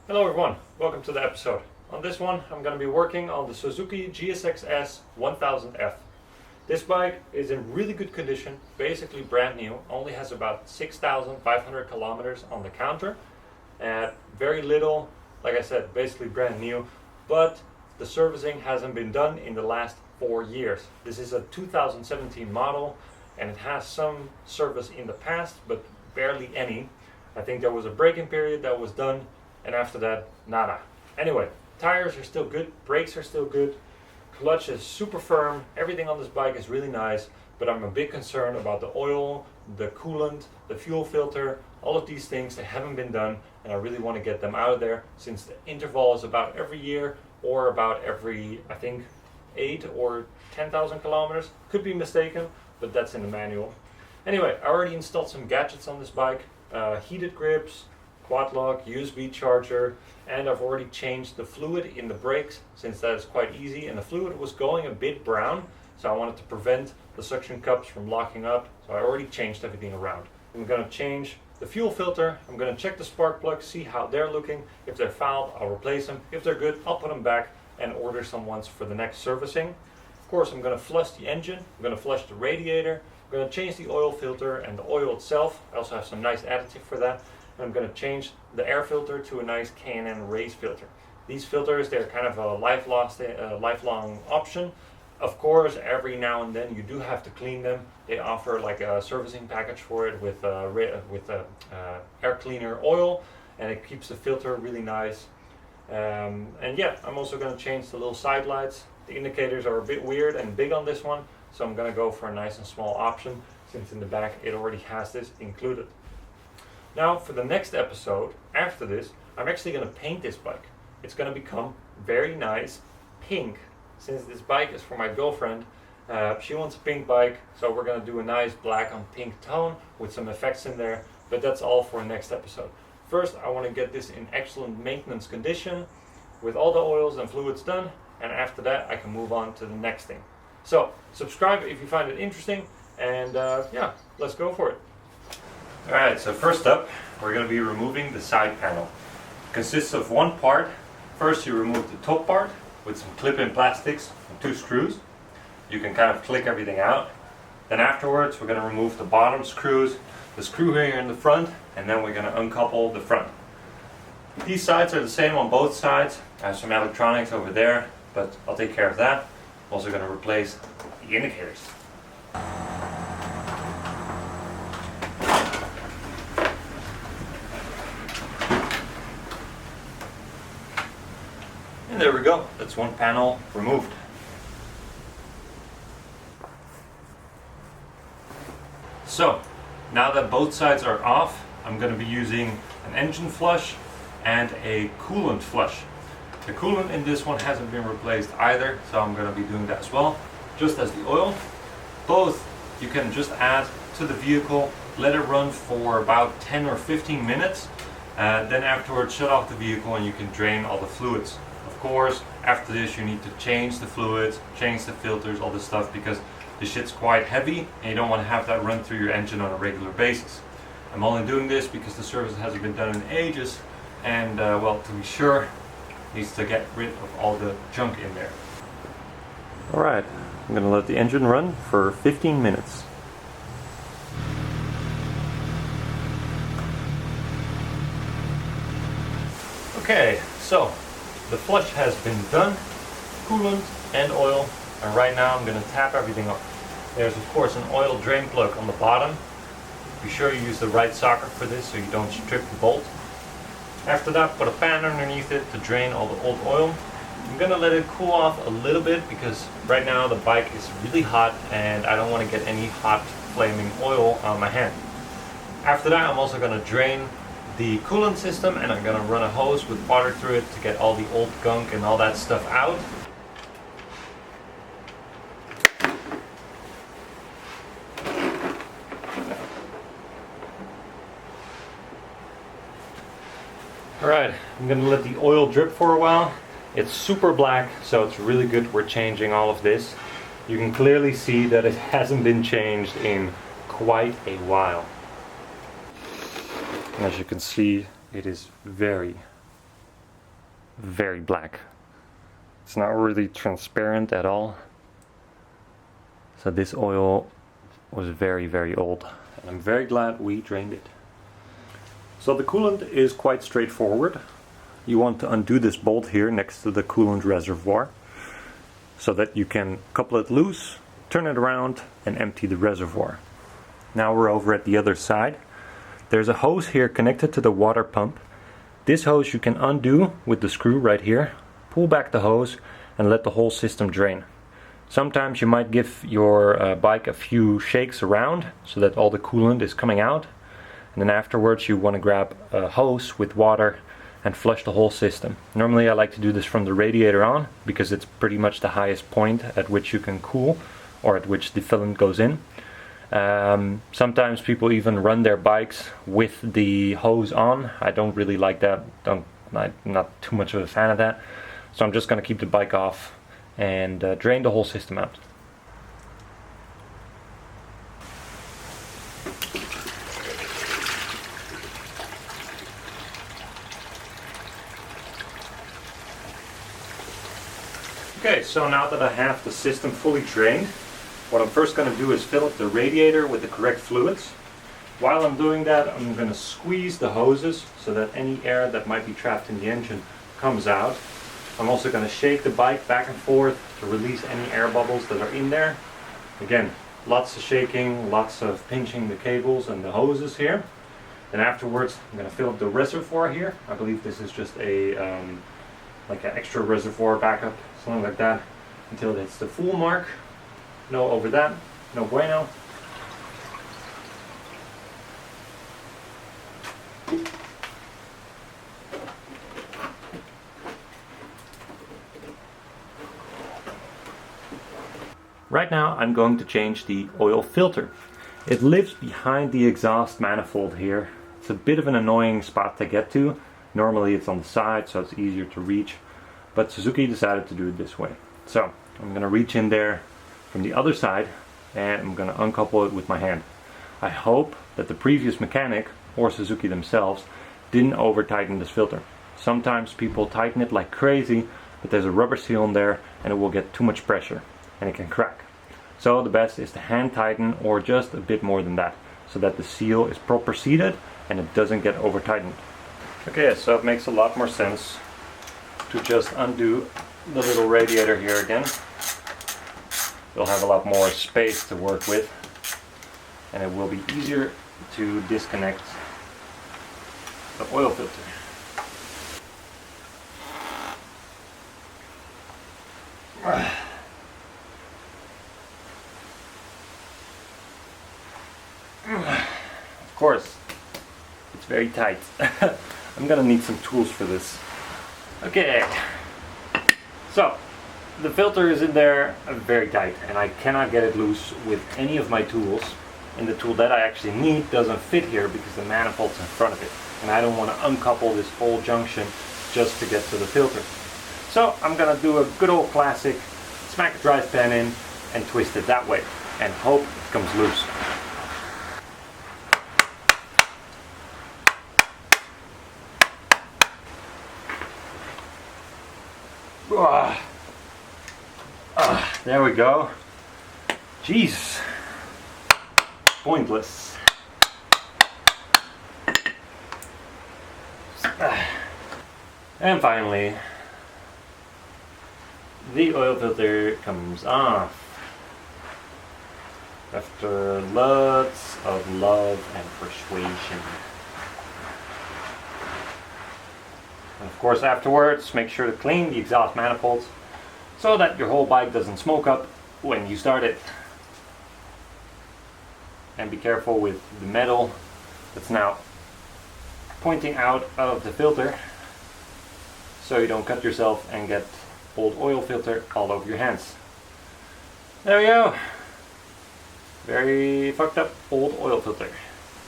Hello everyone, welcome to the episode. On this one I'm going to be working on the Suzuki GSX-S 1000F. This bike is in really good condition, basically brand new, only has about 6,500 kilometers on the counter. Very little, like I said, basically brand new, but the servicing hasn't been done in the last 4 years. This is a 2017 model and it has some service in the past, but barely any. I think there was a break-in period that was done, and after that, nada. Anyway, tires are still good, brakes are still good, clutch is super firm, everything on this bike is really nice, but I'm a bit concerned about the oil, the coolant, the fuel filter, all of these things. They haven't been done, and I really want to get them out of there, since the interval is about every year, or about every, I think, 8 or 10,000 kilometers. Could be mistaken, but that's in the manual. Anyway, I already installed some gadgets on this bike, heated grips, quad lock, USB charger, and I've already changed the fluid in the brakes, since that is quite easy, and the fluid was going a bit brown, so I wanted to prevent the suction cups from locking up, so I already changed everything around. I'm going to change the fuel filter, I'm going to check the spark plugs, see how they're looking. If they're fouled, I'll replace them. If they're good, I'll put them back and order some ones for the next servicing. Of course, I'm going to flush the engine, I'm going to flush the radiator, I'm going to change the oil filter and the oil itself. I also have some nice additive for that. And I'm going to change the air filter to a nice K&N race filter. These filters, they're kind of a lifelong option. Of course, every now and then you do have to clean them. They offer like a servicing package for it with air cleaner oil, and it keeps the filter really nice. And yeah, I'm also going to change the little side lights. The indicators are a bit weird and big on this one, so I'm going to go for a nice and small option, since in the back it already has this included. Now for the next episode, after this, I'm actually going to paint this bike. It's going to become very nice pink, since this bike is for my girlfriend. She wants a pink bike, so we're going to do a nice black on pink tone with some effects in there, but that's all for the next episode. First, I want to get this in excellent maintenance condition with all the oils and fluids done, and after that I can move on to the next thing. So subscribe if you find it interesting, and yeah, let's go for it. Alright, so first up, we're going to be removing the side panel. It consists of one part. First you remove the top part with some clip-in plastics and 2 screws. You can kind of click everything out. Then afterwards we're going to remove the bottom screws, the screw here in the front, and then we're going to uncouple the front. These sides are the same on both sides. I have some electronics over there, but I'll take care of that. I'm also going to replace the indicators. And there we go, that's one panel removed. So, now that both sides are off, I'm going to be using an engine flush and a coolant flush. The coolant in this one hasn't been replaced either, so I'm going to be doing that as well, just as the oil. Both you can just add to the vehicle, let it run for about 10 or 15 minutes, then afterwards shut off the vehicle and you can drain all the fluids. Of course, after this you need to change the fluids, change the filters, all this stuff, because the shit's quite heavy and you don't want to have that run through your engine on a regular basis. I'm only doing this because the service hasn't been done in ages, and well, to be sure, needs to get rid of all the junk in there. Alright, I'm going to let the engine run for 15 minutes. Okay, so the flush has been done, coolant and oil, and right now I'm going to tap everything off. There's of course an oil drain plug on the bottom. Be sure you use the right socket for this so you don't strip the bolt. After that, put a pan underneath it to drain all the old oil. I'm going to let it cool off a little bit, because right now the bike is really hot and I don't want to get any hot flaming oil on my hand. After that, I'm also going to drain the coolant system, and I'm going to run a hose with water through it to get all the old gunk and all that stuff out. Alright, I'm going to let the oil drip for a while. It's super black, so it's really good we're changing all of this. You can clearly see that it hasn't been changed in quite a while. As you can see, it is very, very black. It's not really transparent at all. So this oil was very, very old. And I'm very glad we drained it. So the coolant is quite straightforward. You want to undo this bolt here next to the coolant reservoir so that you can couple it loose, turn it around and empty the reservoir. Now we're over at the other side. There's a hose here connected to the water pump. This hose you can undo with the screw right here, pull back the hose and let the whole system drain. Sometimes you might give your bike a few shakes around so that all the coolant is coming out, and then afterwards you want to grab a hose with water and flush the whole system. Normally I like to do this from the radiator on because it's pretty much the highest point at which you can cool or at which the filament goes in. Sometimes people even run their bikes with the hose on. I don't really like that. I'm not too much of a fan of that. So I'm just going to keep the bike off and drain the whole system out. Okay, so now that I have the system fully drained, what I'm first going to do is fill up the radiator with the correct fluids. While I'm doing that, I'm going to squeeze the hoses so that any air that might be trapped in the engine comes out. I'm also going to shake the bike back and forth to release any air bubbles that are in there. Again, lots of shaking, lots of pinching the cables and the hoses here. Then afterwards, I'm going to fill up the reservoir here. I believe this is just a like an extra reservoir backup, something like that, until it hits the full mark. No over that, no bueno. Right now I'm going to change the oil filter. It lives behind the exhaust manifold here. It's a bit of an annoying spot to get to. Normally it's on the side, so it's easier to reach, but Suzuki decided to do it this way. So I'm going to reach in there from the other side and I'm going to uncouple it with my hand. I hope that the previous mechanic or Suzuki themselves didn't over tighten this filter. Sometimes people tighten it like crazy, but there's a rubber seal in there and it will get too much pressure and it can crack. So the best is to hand tighten or just a bit more than that, so that the seal is proper seated and it doesn't get over tightened. Okay, so it makes a lot more sense to just undo the little radiator here again. You'll have a lot more space to work with and it will be easier to disconnect the oil filter. Of course, it's very tight. I'm gonna need some tools for this. Okay, so the filter is in there very tight and I cannot get it loose with any of my tools, and the tool that I actually need doesn't fit here because the manifold's in front of it and I don't want to uncouple this whole junction just to get to the filter. So I'm gonna do a good old classic, smack a drive pan in and twist it that way and hope it comes loose. There we go. Jeez. Pointless. And finally, the oil filter comes off. After lots of love and persuasion. And of course afterwards, make sure to clean the exhaust manifolds so that your whole bike doesn't smoke up when you start it. And be careful with the metal that's now pointing out of the filter so you don't cut yourself and get old oil filter all over your hands. There we go. Very fucked up old oil filter.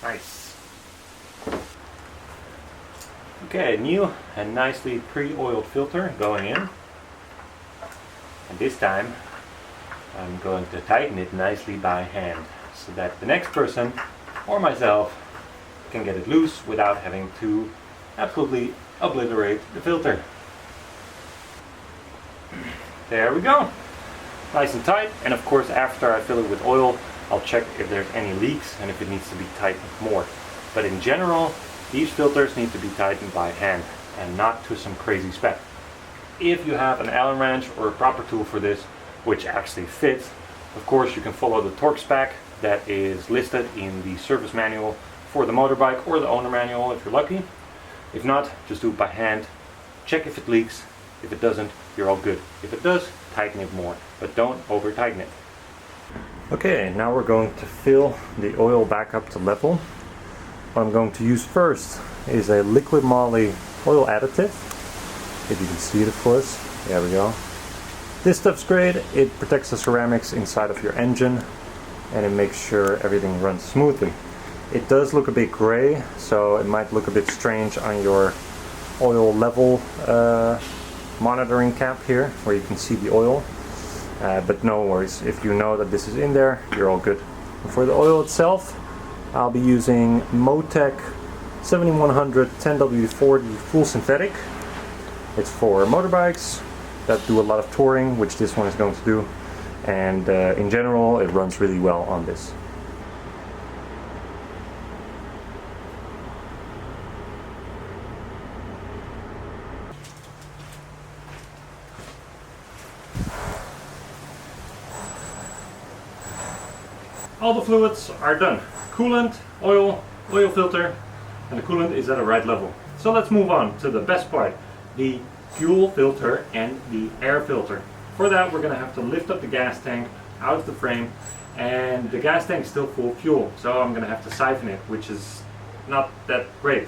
Nice. Okay, new and nicely pre-oiled filter going in. And this time I'm going to tighten it nicely by hand so that the next person or myself can get it loose without having to absolutely obliterate the filter. There we go. Nice and tight, and of course after I fill it with oil, I'll check if there's any leaks and if it needs to be tightened more. But in general, these filters need to be tightened by hand and not to some crazy spec. If you have an Allen wrench or a proper tool for this, which actually fits, of course you can follow the torque spec that is listed in the service manual for the motorbike or the owner manual if you're lucky. If not, just do it by hand. Check if it leaks. If it doesn't, you're all good. If it does, tighten it more, but don't over tighten it. Okay, now we're going to fill the oil back up to level. What I'm going to use first is a liquid moly oil additive. If you can see it, of course. There we go. This stuff's great. It protects the ceramics inside of your engine and it makes sure everything runs smoothly. It does look a bit gray, so it might look a bit strange on your oil level monitoring cap here where you can see the oil, but no worries. If you know that this is in there, you're all good. And for the oil itself, I'll be using Motec 7100 10W40 full synthetic. It's for motorbikes that do a lot of touring, which this one is going to do, and in general it runs really well on this. All the fluids are done. Coolant, oil filter, and the coolant is at the right level. So let's move on to the best part, the fuel filter and the air filter. For that we're going to have to lift up the gas tank out of the frame, and the gas tank is still full of fuel, so I'm going to have to siphon it, which is not that great.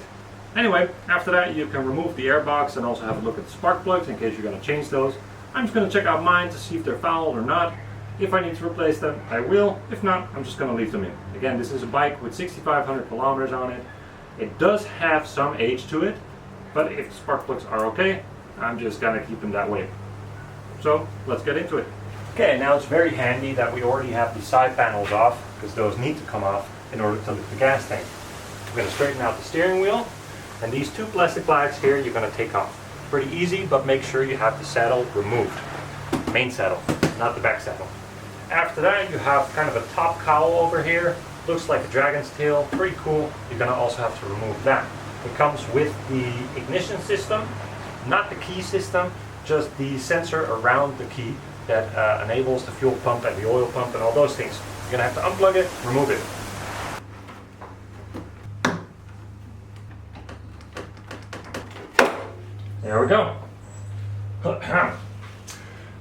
Anyway, after that you can remove the air box and also have a look at the spark plugs in case you're going to change those. I'm just going to check out mine to see if they're fouled or not. If I need to replace them, I will. If not, I'm just going to leave them in. Again, this is a bike with 6,500 kilometers on it. It does have some age to it, but if the spark plugs are okay, I'm just going to keep them that way. So, let's get into it. Okay, now it's very handy that we already have the side panels off, because those need to come off in order to lift the gas tank. We're going to straighten out the steering wheel, and these two plastic flags here you're going to take off. Pretty easy, but make sure you have the saddle removed. Main saddle, not the back saddle. After that, you have kind of a top cowl over here. Looks like a dragon's tail. Pretty cool. You're going to also have to remove that. It comes with the ignition system, not the key system, just the sensor around the key that enables the fuel pump and the oil pump and all those things. You're going to have to unplug it, remove it. There we go.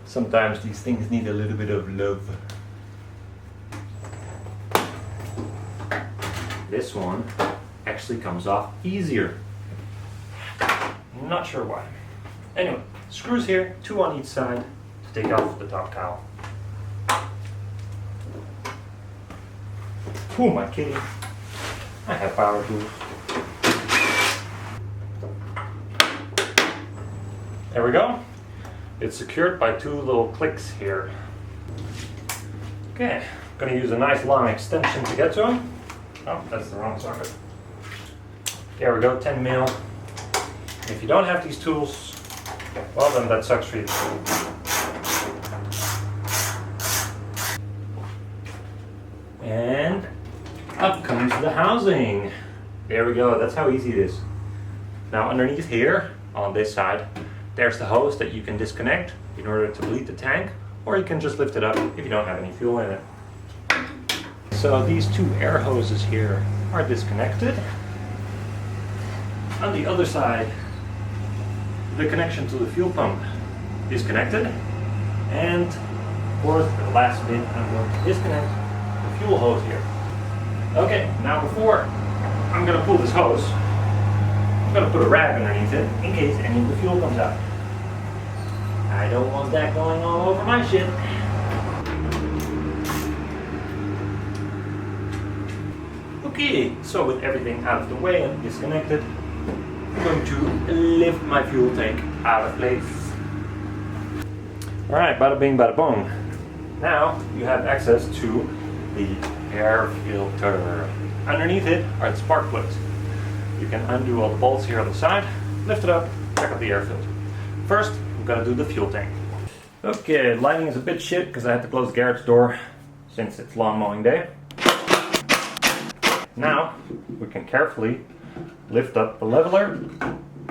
Sometimes these things need a little bit of love. This one actually comes off easier. Not sure why. Anyway, screws here, 2 on each side to take off the top cowl. Who am I kidding? I have power tools. There we go. It's secured by 2 little clicks here. Okay, I'm going to use a nice long extension to get to them. Oh, that's the wrong socket. There we go, 10 mil. If you don't have these tools, well then that sucks for you. And up comes the housing. There we go, that's how easy it is. Now underneath here, on this side, there's the hose that you can disconnect in order to bleed the tank, or you can just lift it up if you don't have any fuel in it. So these 2 air hoses here are disconnected. On the other side, the connection to the fuel pump is connected. And of course, for the last bit, I'm going to disconnect the fuel hose here. Okay, now before I'm going to pull this hose, I'm going to put a rag underneath it in case any of the fuel comes out. I don't want that going all over my shit. Okay, so with everything out of the way and disconnected, I'm going to lift my fuel tank out of place. Alright, bada bing bada boom. Now you have access to the air filter. Underneath it are the spark plugs. You can undo all the bolts here on the side, lift it up, check out the air filter. First, I'm going to do the fuel tank. Okay, lighting is a bit shit because I had to close the garage door since it's lawn mowing day. Now we can carefully lift up the leveler.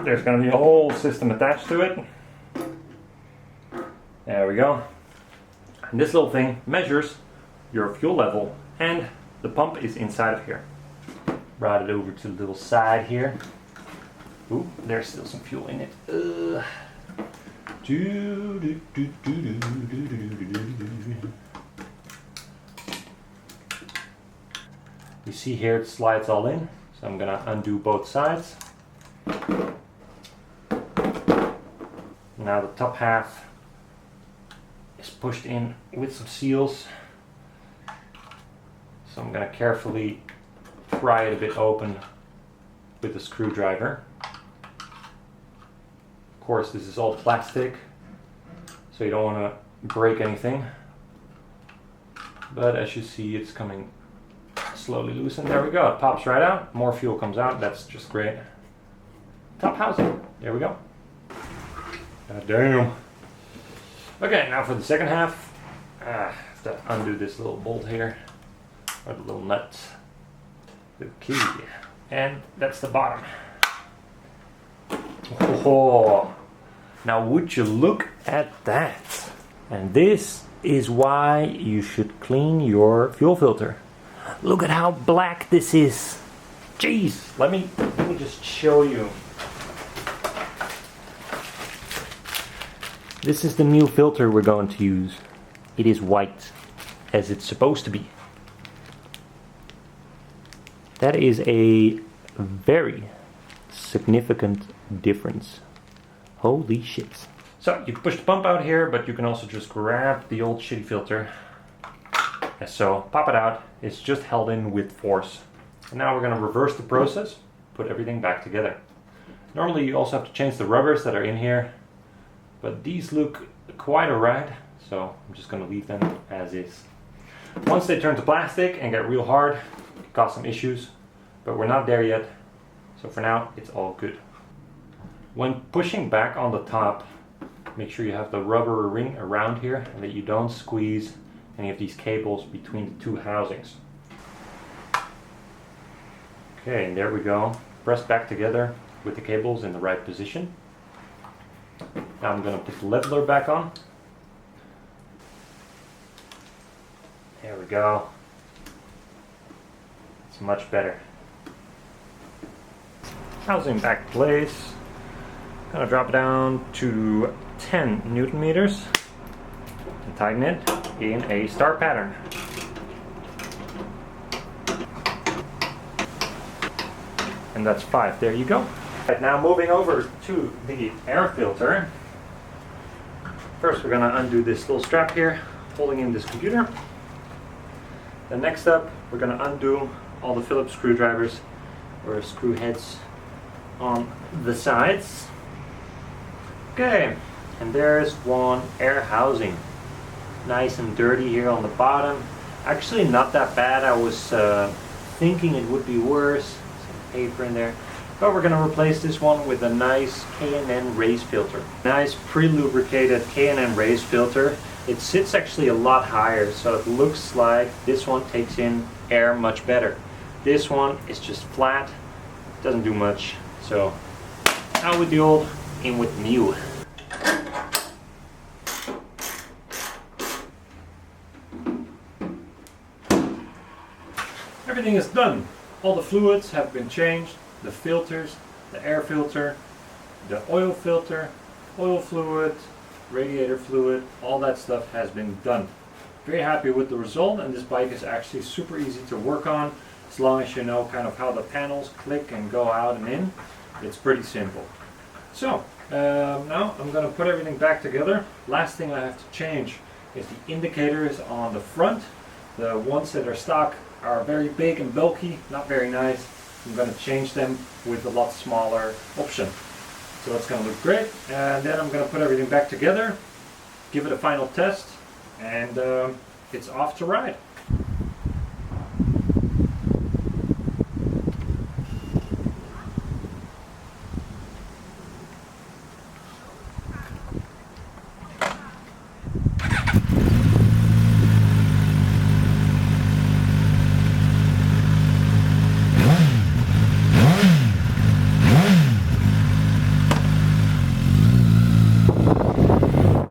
There's going to be a whole system attached to it. There we go. And this little thing measures your fuel level, and the pump is inside of here. Brought it over to the little side here. Ooh, there's still some fuel in it. You see here it slides all in, so I'm gonna undo both sides. Now the top half is pushed in with some seals, so I'm gonna carefully pry it a bit open with a screwdriver. Of course, this is all plastic, so you don't want to break anything. But as you see, it's coming slowly loose, and there we go. It pops right out. More fuel comes out. That's just great. Top housing. There we go. God damn. Okay, now for the second half. I have to undo this little bolt here, or the little nut, the key, and that's the bottom. Oh, now would you look at that? And this is why you should clean your fuel filter. Look at how black this is. Jeez, let me just show you. This is the new filter we're going to use. It is white, as it's supposed to be. That is a very significant difference. Holy shit. So you can push the pump out here, but you can also just grab the old shitty filter. And so pop it out. It's just held in with force. And now we're going to reverse the process, put everything back together. Normally you also have to change the rubbers that are in here, but these look quite alright, so I'm just going to leave them as is. Once they turn to plastic and get real hard, it can cause some issues, but we're not there yet. So for now, it's all good. When pushing back on the top, make sure you have the rubber ring around here and that you don't squeeze any of these cables between the two housings. Okay, and there we go. Press back together with the cables in the right position. Now I'm going to put the leveler back on. There we go. It's much better. Housing back in place. Gonna drop it down to 10 Newton meters and tighten it in a star pattern. And that's 5. There you go. Right, now moving over to the air filter. First we're gonna undo this little strap here holding in this computer. Then next up we're gonna undo all the Phillips screwdrivers or screw heads on the sides. Okay, and there's one air housing. Nice and dirty here on the bottom. Actually not that bad. I was thinking it would be worse. Some paper in there. But we're going to replace this one with a nice K&N race filter. Nice pre-lubricated K&N race filter. It sits actually a lot higher, so it looks like this one takes in air much better. This one is just flat, doesn't do much. So out with the old, in with new. Everything is done. All the fluids have been changed. The filters, the air filter, the oil filter, oil fluid, radiator fluid, all that stuff has been done. Very happy with the result, and this bike is actually super easy to work on as long as you know kind of how the panels click and go out and in. It's pretty simple. So now I'm going to put everything back together. Last thing I have to change is the indicators on the front. The ones that are stock are very big and bulky, not very nice. I'm going to change them with a lot smaller option. So that's going to look great. And then I'm going to put everything back together, give it a final test, and it's off to ride.